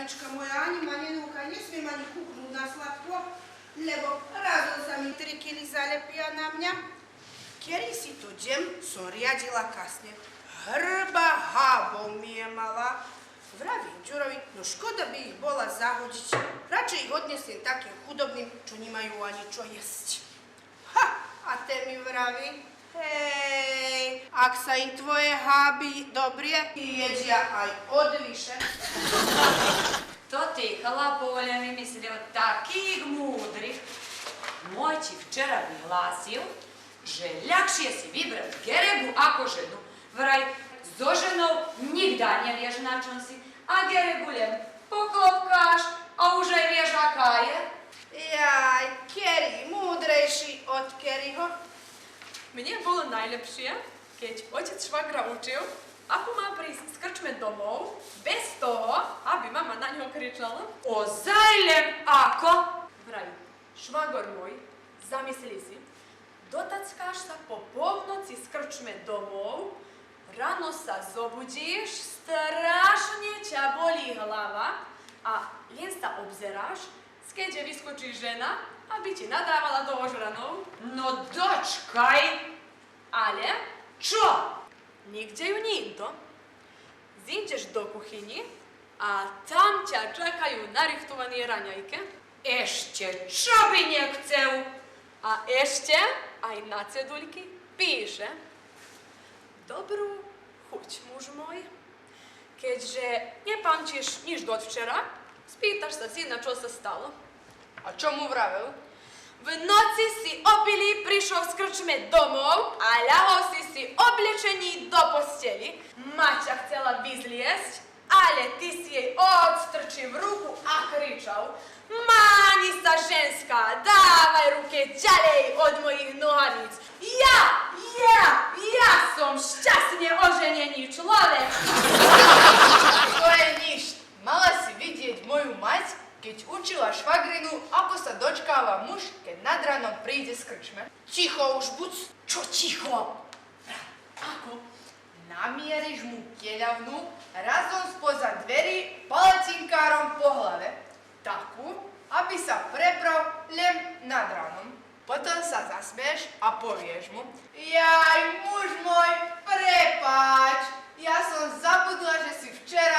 Janička moja, ani ma nenúka, nesmiem ani kúknúť na sladko, lebo razom sa mi 3 kily zalepia na mňa. Kedy si to džem som riadila kasne. Hrba hábov mi je mala. Vravím Ďurovi, no škoda by ich bola zahodiť. Radšej ich odnesiem takým chudobným, čo nemajú ani čo jesť. Ha! A ten mi vraví, hej, ak sa im tvoje háby dobrie, jedia aj odvyše. To ty, chlapovia, vymysleli od takých múdrych. Môj ti včera vyhlásil, že ľahšie si vybrať Geregu ako ženu. Vraj, so ženou nikda nevieš, na čom si. A Geregu len poklopkáš a už aj vieš, aká je. Jaj, Kerry, múdrejší od Kerryho. Mne bolo najlepšie, keď otec švagra učil, ako má prísť z krčme domov, bez toho, aby mama na ňo kričala. Ozaj len ako? Vraj, švagor môj, zamysli si, dotackáš sa po polnoci z krčme domov, ráno sa zobudíš, strašne ťa bolí hlava a len sa obzeráš, skeďže vyskočí žena, aby ti nadávala do ožranov. No dočkaj. Ale Čo? nikde ju nikto. Zídeš do kuchyni a tam ťa čakajú narichtované raňajke. Ešte čo by nechcel? A ešte aj na ceduľky píše: Dobrú chuť, muž môj. Keďže nepamčíš nič do včera, spýtaš sa syna, čo sa stalo. A čo mu vravel? V noci si opilý prišiel z krčme domov a ľahol si oblečený do posteli. Maťa chcela vyzliesť, ale ty si jej odstrčil ruku a kričal: Máni sa, ženská, dávaj ruke ďalej od mojich nohavíc. Ja som šťastne oženený človek. To je nič. Mala si vidieť moju mať, keď učila švagrinu, ako sa dočkáva muž, keď nad ranom príde z krčme. Ticho už buď. Čo ticho? Ako? Namieríš mu keľavnu, razom spoza dverí palacinkárom po hlave. Takú, aby sa prebral len nad ranom. Potom sa zasmieš a povieš mu: Jaj, muž môj, prepáč, ja som zabudla, že si včera